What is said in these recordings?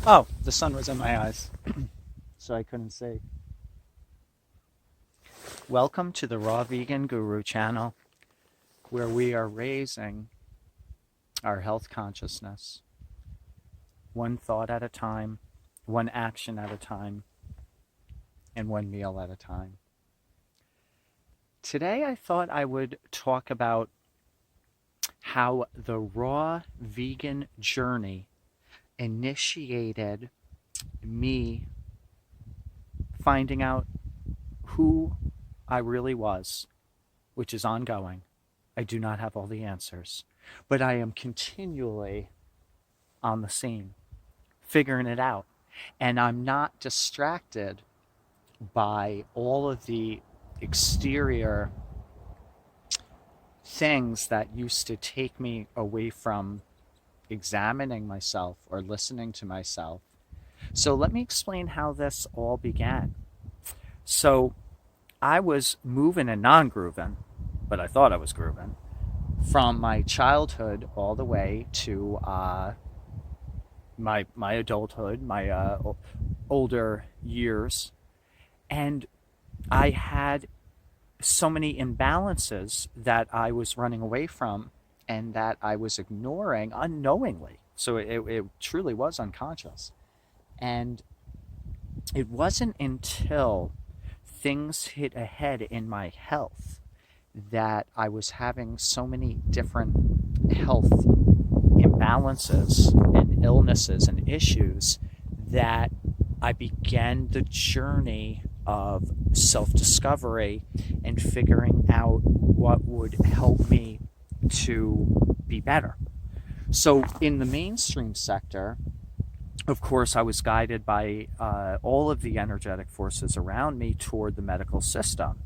Oh, the sun was in my eyes, so I couldn't see. Welcome to the Raw Vegan Guru channel, where we are raising our health consciousness one thought at a time, one action at a time, and one meal at a time. Today, I thought I would talk about how the raw vegan journey initiated me finding out who I really was, which is ongoing. I do not have all the answers, but I am continually on the scene, figuring it out. And I'm not distracted by all of the exterior things that used to take me away from examining myself or listening to myself. So let me explain how this all began. So I was moving and non-grooving, but I thought I was grooving, from my childhood all the way to my adulthood, my older years, and I had so many imbalances that I was running away from and that I was ignoring unknowingly. So it truly was unconscious. And it wasn't until things hit ahead in my health that I was having so many different health imbalances and illnesses and issues that I began the journey of self-discovery and figuring out what would help me to be better. So in the mainstream sector, of course, I was guided by all of the energetic forces around me toward the medical system.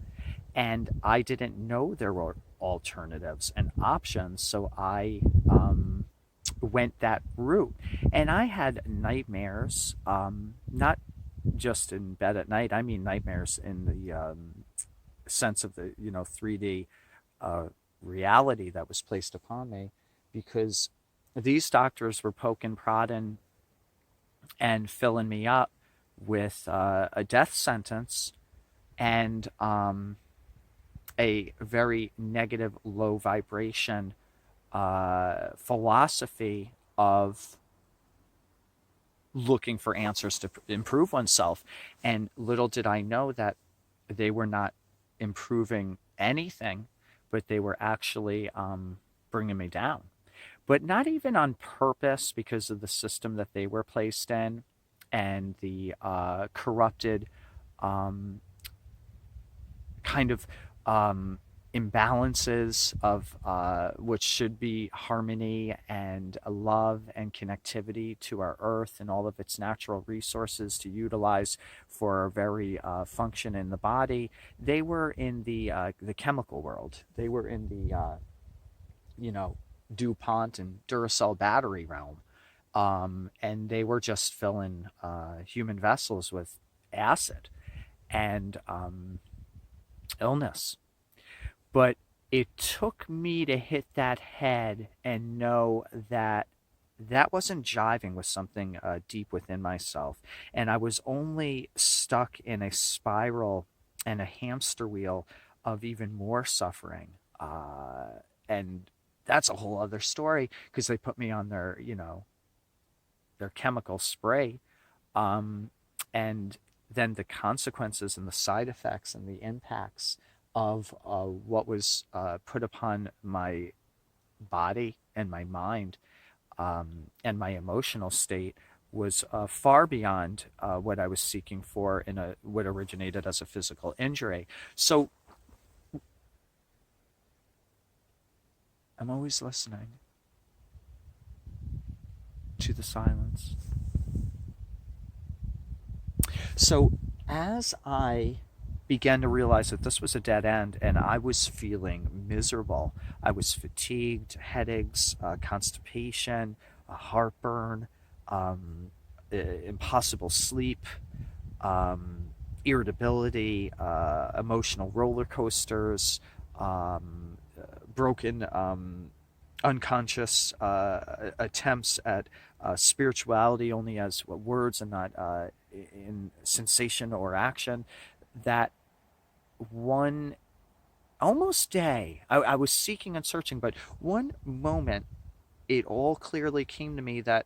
And I didn't know there were alternatives and options, so I went that route. And I had nightmares, not just in bed at night. I mean nightmares in the sense of the 3D reality that was placed upon me, because these doctors were poking, prodding, and filling me up with a death sentence and a very negative, low vibration philosophy of looking for answers to improve oneself. And little did I know that they were not improving anything, but they were actually bringing me down. But not even on purpose, because of the system that they were placed in and the corrupted kind of imbalances of which should be harmony and love and connectivity to our earth and all of its natural resources to utilize for our very function in the body. They were in the chemical world. They were in the DuPont and Duracell battery realm, and they were just filling human vessels with acid and illness. But it took me to hit that head and know that that wasn't jiving with something deep within myself. And I was only stuck in a spiral and a hamster wheel of even more suffering. And that's a whole other story, because they put me on their chemical spray. And then the consequences and the side effects and the impacts of what was put upon my body and my mind and my emotional state was far beyond what I was seeking for in what originated as a physical injury. So I'm always listening to the silence. So as I began to realize that this was a dead end and I was feeling miserable, I was fatigued, headaches, constipation, heartburn, impossible sleep, irritability, emotional roller coasters, broken unconscious attempts at spirituality only as words and not in sensation or action, that one almost day I was seeking and searching, but one moment it all clearly came to me that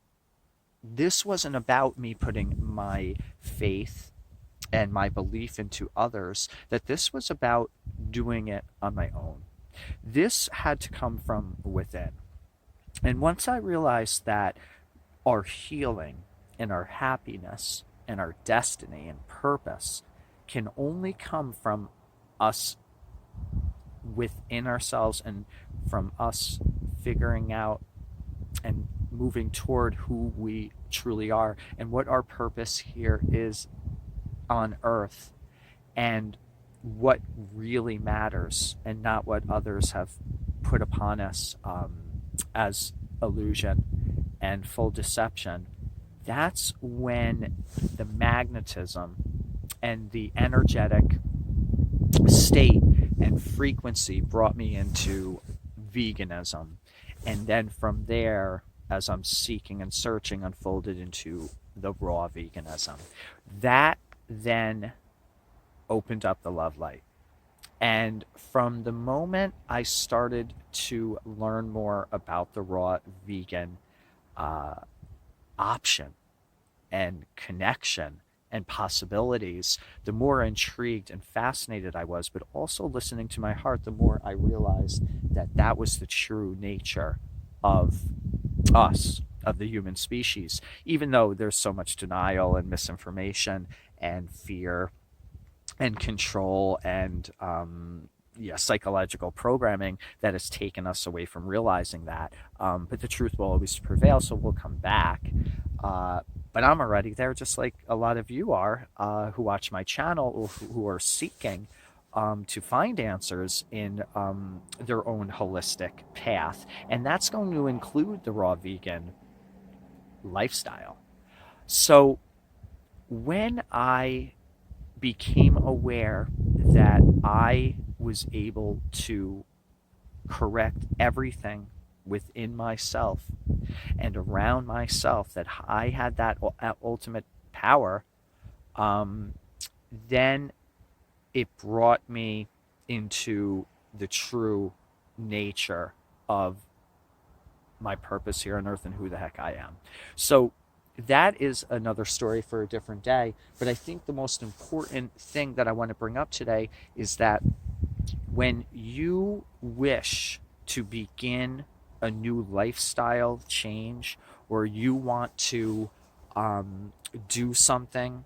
this wasn't about me putting my faith and my belief into others, that this was about doing it on my own. This had to come from within. And once I realized that our healing and our happiness and our destiny and purpose can only come from us within ourselves and from us figuring out and moving toward who we truly are and what our purpose here is on earth and what really matters and not what others have put upon us as illusion and full deception. That's when the magnetism and the energetic state and frequency brought me into veganism. And then from there, as I'm seeking and searching, unfolded into the raw veganism. That then opened up the love light. And from the moment I started to learn more about the raw vegan uh, option and connection and possibilities, the more intrigued and fascinated I was, but also listening to my heart, the more I realized that that was the true nature of us, of the human species, even though there's so much denial and misinformation and fear and control and psychological programming that has taken us away from realizing that. But the truth will always prevail, so we'll come back. But I'm already there, just like a lot of you are who watch my channel or who are seeking to find answers in their own holistic path. And that's going to include the raw vegan lifestyle. So when I became aware that I was able to correct everything within myself and around myself, that I had that ultimate power, then it brought me into the true nature of my purpose here on earth and who the heck I am. So that is another story for a different day. But I think the most important thing that I want to bring up today is that when you wish to begin a new lifestyle change, or you want to do something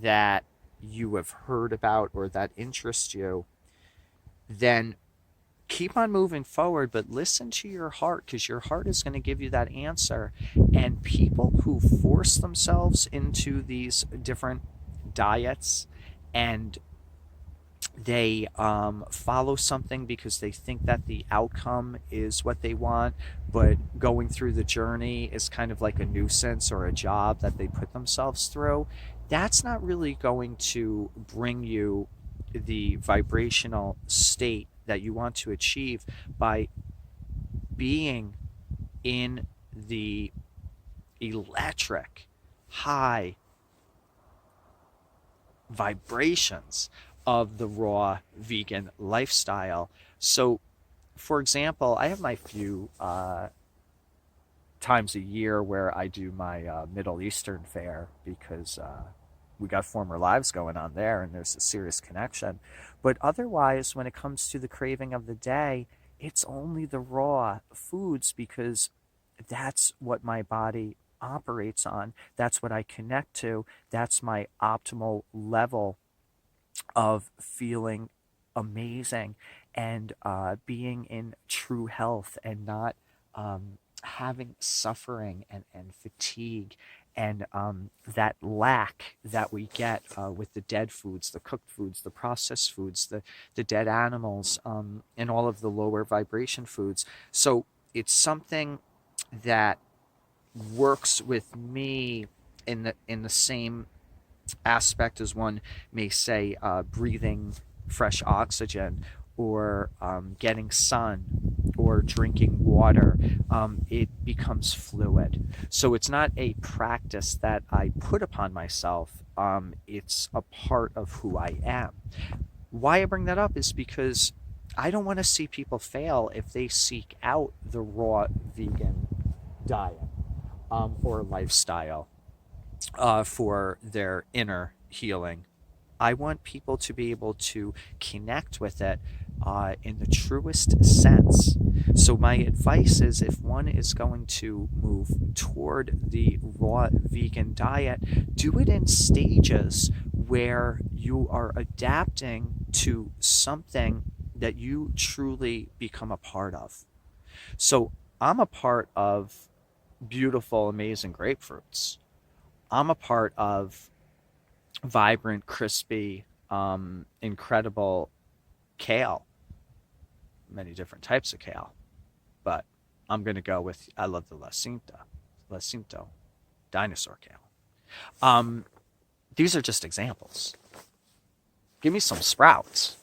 that you have heard about or that interests you, then keep on moving forward, but listen to your heart, because your heart is going to give you that answer. And people who force themselves into these different diets and they follow something because they think that the outcome is what they want, but going through the journey is kind of like a nuisance or a job that they put themselves through, that's not really going to bring you the vibrational state that you want to achieve by being in the electric high vibrations of the raw vegan lifestyle. So, for example, I have my few times a year where I do my Middle Eastern fare, because we got former lives going on there and there's a serious connection. But otherwise, when it comes to the craving of the day, it's only the raw foods, because that's what my body operates on. That's what I connect to. That's my optimal level of feeling amazing and being in true health and not having suffering and fatigue and that lack that we get with the dead foods, the cooked foods, the processed foods, the dead animals, and all of the lower vibration foods. So it's something that works with me in the same aspect as one may say breathing fresh oxygen, or getting sun, or drinking water, it becomes fluid. So it's not a practice that I put upon myself. It's a part of who I am. Why I bring that up is because I don't want to see people fail if they seek out the raw vegan diet, or lifestyle, for their inner healing. I want people to be able to connect with it, in the truest sense. So, my advice is, if one is going to move toward the raw vegan diet, do it in stages where you are adapting to something that you truly become a part of. So, I'm a part of beautiful, amazing grapefruits. I'm a part of vibrant, crispy, incredible kale, many different types of kale. But I'm going to go with, I love the Lacinto, dinosaur kale. Um, these are just examples. Give me some sprouts.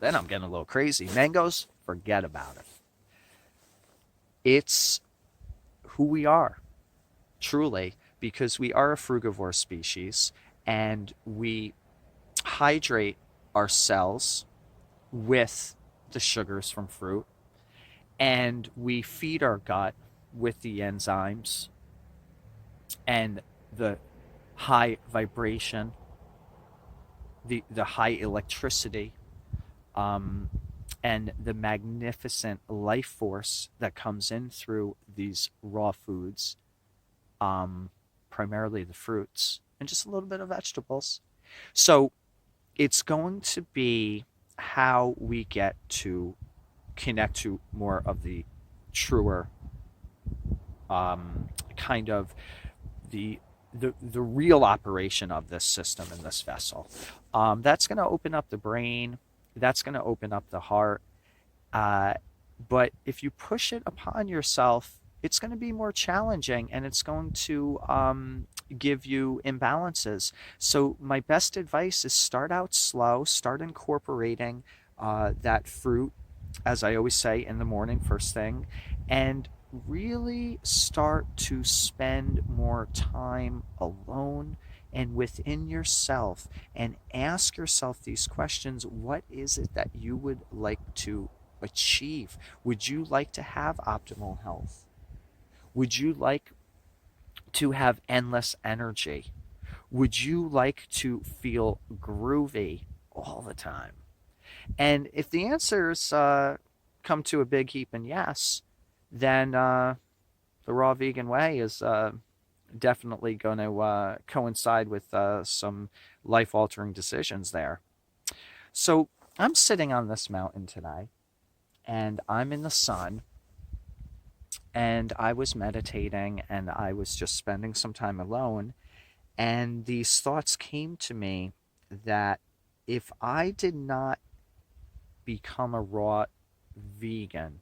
Then I'm getting a little crazy. Mangoes, forget about it. It's who we are, truly, because we are a frugivore species, and we hydrate our cells with the sugars from fruit, and we feed our gut with the enzymes and the high vibration, the high electricity, um, and the magnificent life force that comes in through these raw foods, um, primarily the fruits, and just a little bit of vegetables. So it's going to be how we get to connect to more of the truer, kind of the the real operation of this system in this vessel. That's going to open up the brain. That's going to open up the heart. Uh, but if you push it upon yourself, it's going to be more challenging, and it's going to, give you imbalances. So, my best advice is start out slow, start incorporating, that fruit, as I always say, in the morning, first thing, and really start to spend more time alone and within yourself, and ask yourself these questions. What is it that you would like to achieve? Would you like to have optimal health? Would you like to have endless energy? Would you like to feel groovy all the time? And if the answers, come to a big heap and yes, then, the raw vegan way is, definitely going to, coincide with, some life altering decisions there. So I'm sitting on this mountain today, and I'm in the sun, and I was meditating, and I was just spending some time alone, and these thoughts came to me that if I did not become a raw vegan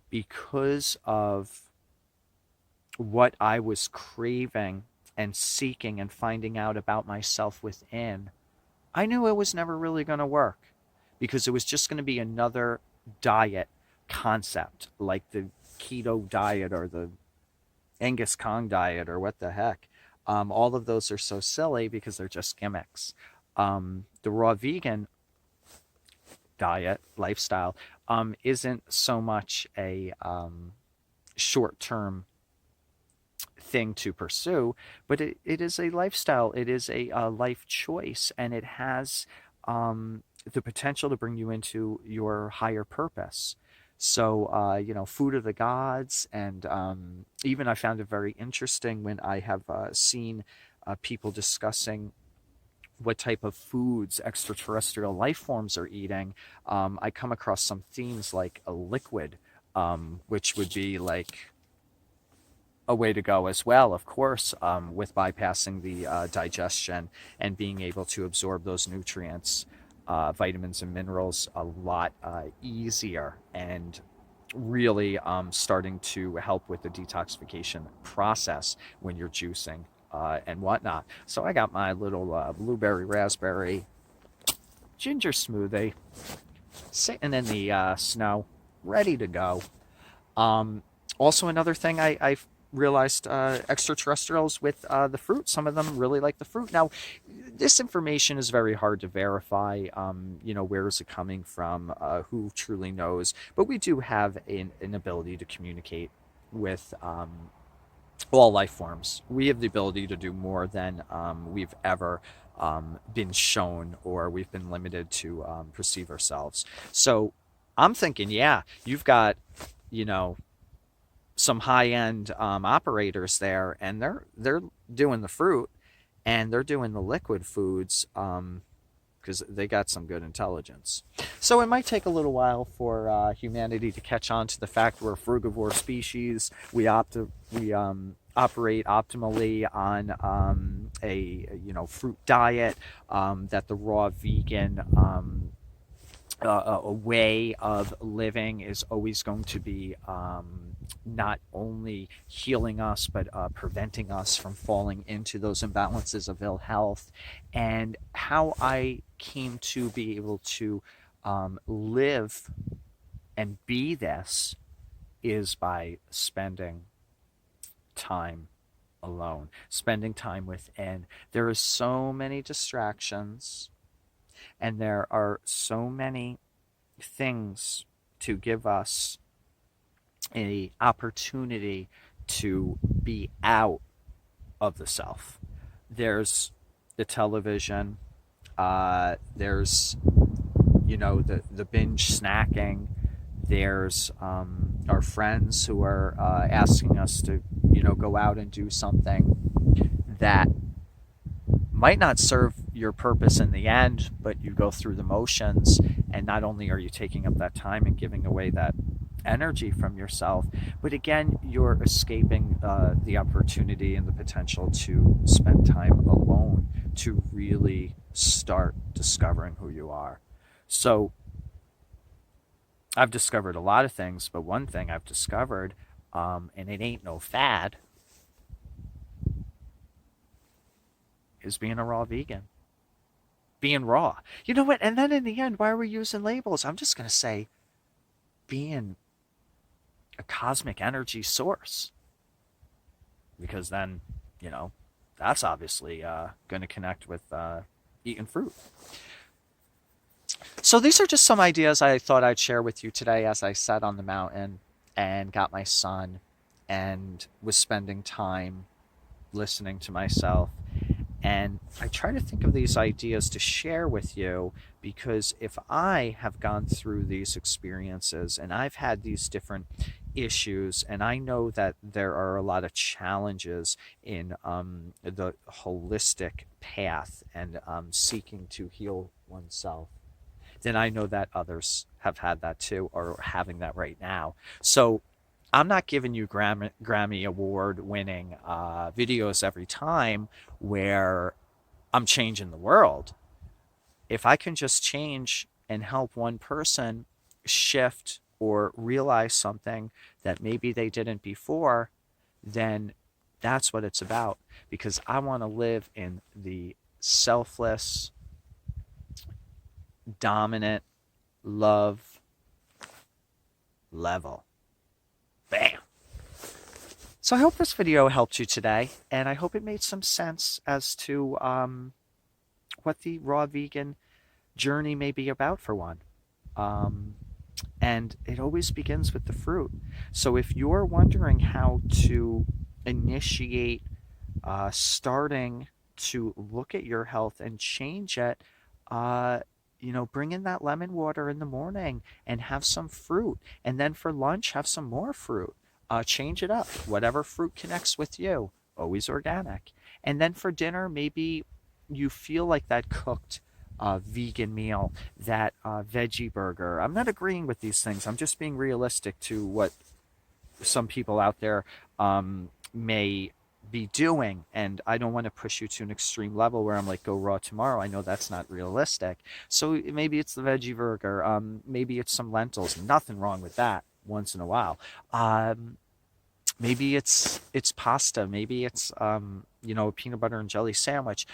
because of what I was craving and seeking and finding out about myself within, I knew it was never really going to work, because it was just going to be another diet concept like the keto diet or the Angus Kong diet or what the heck. All of those are so silly because they're just gimmicks. The raw vegan diet lifestyle, isn't so much a, short term thing to pursue, but it is a lifestyle. It is a life choice, and it has, the potential to bring you into your higher purpose. So, food of the gods, and, even I found it very interesting when I have, seen, people discussing what type of foods extraterrestrial life forms are eating. I come across some themes like a liquid, which would be like a way to go as well, of course, with bypassing the, digestion and being able to absorb those nutrients, vitamins and minerals a lot, easier, and really, starting to help with the detoxification process when you're juicing, and whatnot. So I got my little, blueberry raspberry ginger smoothie sitting in the, snow, ready to go. Also, another thing I've realized, extraterrestrials with the fruit, some of them really like the fruit. Now, this information is very hard to verify. Where is it coming from? Who truly knows? But we do have an ability to communicate with all life forms. We have the ability to do more than we've ever been shown or we've been limited to perceive ourselves. So I'm thinking, yeah, you've got, you know, some high-end operators there, and they're doing the fruit and they're doing the liquid foods because they got some good intelligence. So it might take a little while for humanity to catch on to the fact we're a frugivore species. We operate optimally on a fruit diet. That the raw vegan a way of living is always going to be not only healing us, but preventing us from falling into those imbalances of ill health. And how I came to be able to live and be this is by spending time alone, spending time within. There are so many distractions, and there are so many things to give us a opportunity to be out of the self. There's the television, there's the binge snacking, there's our friends who are asking us to go out and do something that might not serve your purpose in the end, but you go through the motions, and not only are you taking up that time and giving away that energy from yourself, but again, you're escaping the opportunity and the potential to spend time alone to really start discovering who you are. So I've discovered a lot of things, but one thing I've discovered, and it ain't no fad, is being a raw vegan. Being raw. You know what? And then in the end, why are we using labels? I'm just going to say being a cosmic energy source. Because then, that's obviously going to connect with eating fruit. So these are just some ideas I thought I'd share with you today as I sat on the mountain and got my sun and was spending time listening to myself. And I try to think of these ideas to share with you because if I have gone through these experiences and I've had these different issues, and I know that there are a lot of challenges in the holistic path and seeking to heal oneself, then I know that others have had that too or are having that right now. So I'm not giving you Grammy Award winning videos every time where I'm changing the world. If I can just change and help one person shift or realize something that maybe they didn't before, then that's what it's about. Because I want to live in the selfless, dominant love level. Bam. So I hope this video helped you today, and I hope it made some sense as to what the raw vegan journey may be about for one. And it always begins with the fruit. So if you're wondering how to initiate starting to look at your health and change it, bring in that lemon water in the morning and have some fruit. And then for lunch, have some more fruit. Change it up. Whatever fruit connects with you, always organic. And then for dinner, maybe you feel like that cooked vegan meal, that veggie burger. I'm not agreeing with these things. I'm just being realistic to what some people out there may be doing, and I don't want to push you to an extreme level where I'm like, go raw tomorrow. I know that's not realistic. So maybe it's the veggie burger, maybe it's some lentils. Nothing wrong with that once in a while. Maybe it's pasta, maybe it's a peanut butter and jelly sandwich.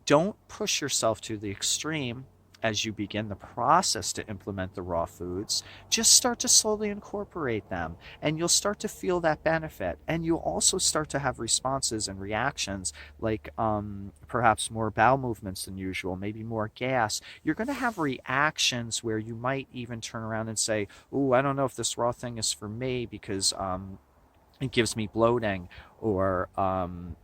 Don't push yourself to the extreme as you begin the process to implement the raw foods, just start to slowly incorporate them, and you'll start to feel that benefit. And you'll also start to have responses and reactions like perhaps more bowel movements than usual, maybe more gas. You're going to have reactions where you might even turn around and say, "Ooh, I don't know if this raw thing is for me because it gives me bloating," or I'm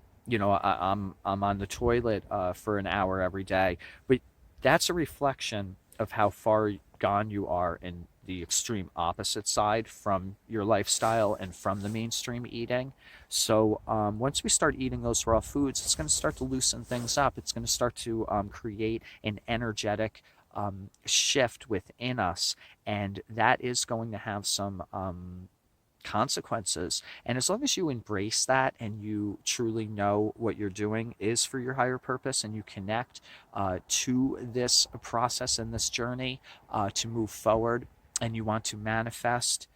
on the toilet for an hour every day. But that's a reflection of how far gone you are in the extreme opposite side from your lifestyle and from the mainstream eating. So once we start eating those raw foods, it's going to start to loosen things up. It's going to start to create an energetic shift within us, and that is going to have some consequences. And as long as you embrace that and you truly know what you're doing is for your higher purpose, and you connect to this process and this journey to move forward, and you want to manifest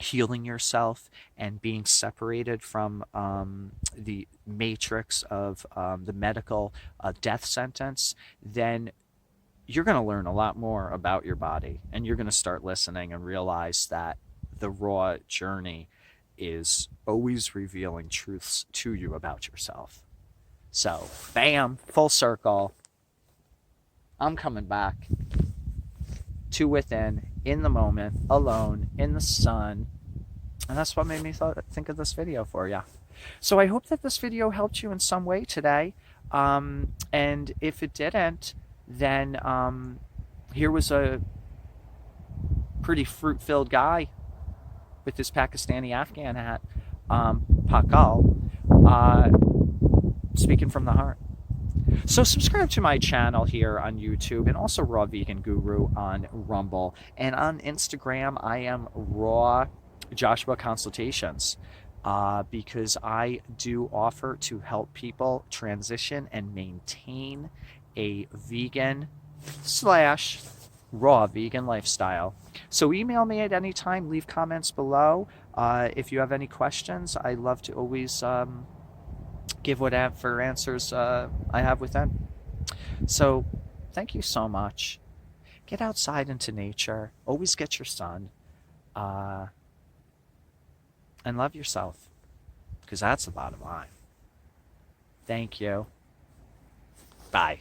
healing yourself and being separated from the matrix of the medical death sentence, then you're going to learn a lot more about your body, and you're going to start listening and realize that the raw journey is always revealing truths to you about yourself. So, bam, full circle. I'm coming back to within, in the moment, alone, in the sun. And that's what made me think of this video for you. So I hope that this video helped you in some way today. And if it didn't, then here was a pretty fruit-filled guy with his Pakistani Afghan hat, Pakal, speaking from the heart. So subscribe to my channel here on YouTube, and also Raw Vegan Guru on Rumble. And on Instagram, I am Raw Joshua Consultations, because I do offer to help people transition and maintain a vegan / raw vegan lifestyle. So email me at any time, leave comments below. If you have any questions, I love to always give whatever answers I have within. So thank you so much. Get outside into nature. Always get your sun. And love yourself, because that's the bottom line. Thank you. Bye.